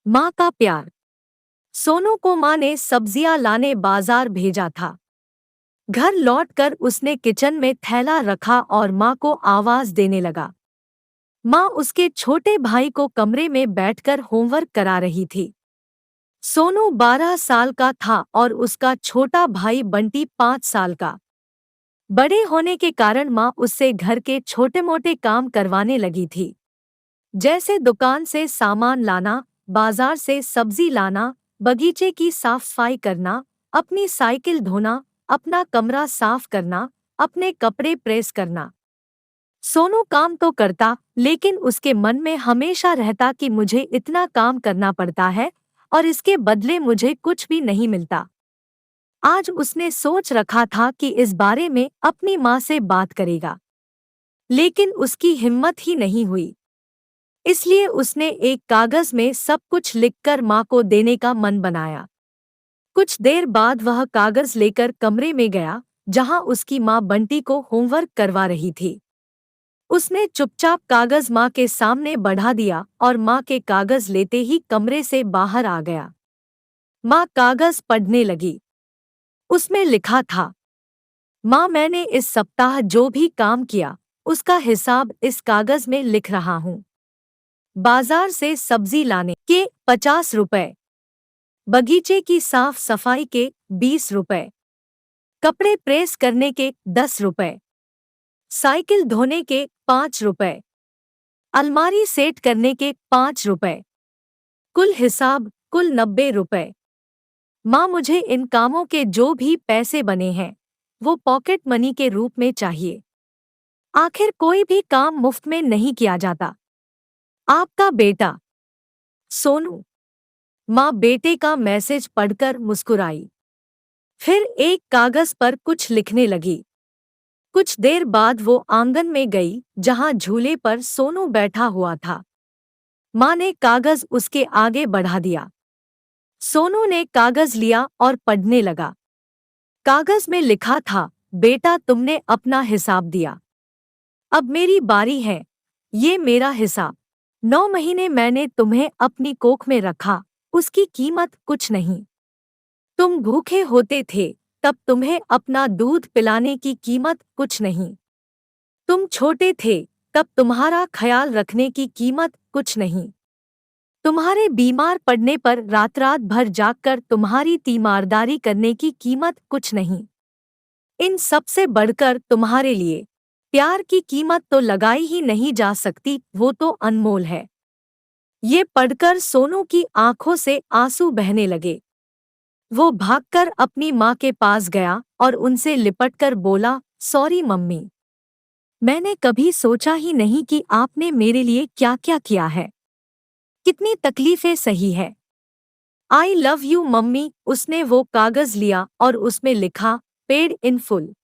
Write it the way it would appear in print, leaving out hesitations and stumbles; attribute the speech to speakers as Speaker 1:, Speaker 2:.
Speaker 1: माँ का प्यार। सोनू को माँ ने सब्जियां लाने बाजार भेजा था। घर लौटकर उसने किचन में थैला रखा और माँ को आवाज देने लगा। माँ उसके छोटे भाई को कमरे में बैठकर होमवर्क करा रही थी। सोनू 12 साल का था और उसका छोटा भाई बंटी 5 साल का। बड़े होने के कारण माँ उससे घर के छोटे-मोटे काम करवाने लगी थी, जैसे दुकान से सामान लाना, बाजार से सब्जी लाना, बगीचे की साफ सफाई करना, अपनी साइकिल धोना, अपना कमरा साफ करना, अपने कपड़े प्रेस करना। सोनू काम तो करता, लेकिन उसके मन में हमेशा रहता कि मुझे इतना काम करना पड़ता है और इसके बदले मुझे कुछ भी नहीं मिलता। आज उसने सोच रखा था कि इस बारे में अपनी माँ से बात करेगा, लेकिन उसकी हिम्मत ही नहीं हुई। इसलिए उसने एक कागज में सब कुछ लिखकर माँ को देने का मन बनाया। कुछ देर बाद वह कागज लेकर कमरे में गया, जहाँ उसकी माँ बंटी को होमवर्क करवा रही थी। उसने चुपचाप कागज माँ के सामने बढ़ा दिया और माँ के कागज लेते ही कमरे से बाहर आ गया। माँ कागज पढ़ने लगी। उसमें लिखा था, माँ, मैंने इस सप्ताह जो भी काम किया उसका हिसाब इस कागज में लिख रहा हूँ। बाजार से सब्जी लाने के 50 रुपए, बगीचे की साफ सफाई के 20 रुपए, कपड़े प्रेस करने के 10 रुपए, साइकिल धोने के 5 रुपए, अलमारी सेट करने के 5 रुपए, कुल हिसाब कुल 90 रुपए। माँ, मुझे इन कामों के जो भी पैसे बने हैं वो पॉकेट मनी के रूप में चाहिए। आखिर कोई भी काम मुफ्त में नहीं किया जाता। आपका बेटा सोनू। माँ बेटे का मैसेज पढ़कर मुस्कुराई। फिर एक कागज पर कुछ लिखने लगी। कुछ देर बाद वो आंगन में गई, जहाँ झूले पर सोनू बैठा हुआ था। माँ ने कागज उसके आगे बढ़ा दिया। सोनू ने कागज लिया और पढ़ने लगा। कागज में लिखा था, बेटा, तुमने अपना हिसाब दिया, अब मेरी बारी है। ये मेरा हिसाब। 9 महीने मैंने तुम्हें अपनी कोख में रखा, उसकी कीमत कुछ नहीं। तुम भूखे होते थे, तब तुम्हें अपना दूध पिलाने की कीमत कुछ नहीं। तुम छोटे थे, तब तुम्हारा ख्याल रखने की कीमत कुछ नहीं। तुम्हारे बीमार पड़ने पर रात रात भर जागकर तुम्हारी तीमारदारी करने की कीमत कुछ नहीं। इन सब से बढ़कर तुम्हारे लिए प्यार की कीमत तो लगाई ही नहीं जा सकती, वो तो अनमोल है। ये पढ़कर सोनू की आंखों से आंसू बहने लगे। वो भागकर अपनी माँ के पास गया और उनसे लिपटकर बोला, सॉरी मम्मी, मैंने कभी सोचा ही नहीं कि आपने मेरे लिए क्या क्या किया है, कितनी तकलीफें सही है। I love you mummy. उसने वो कागज लिया और उसमें लिखा, पेड इन फुल।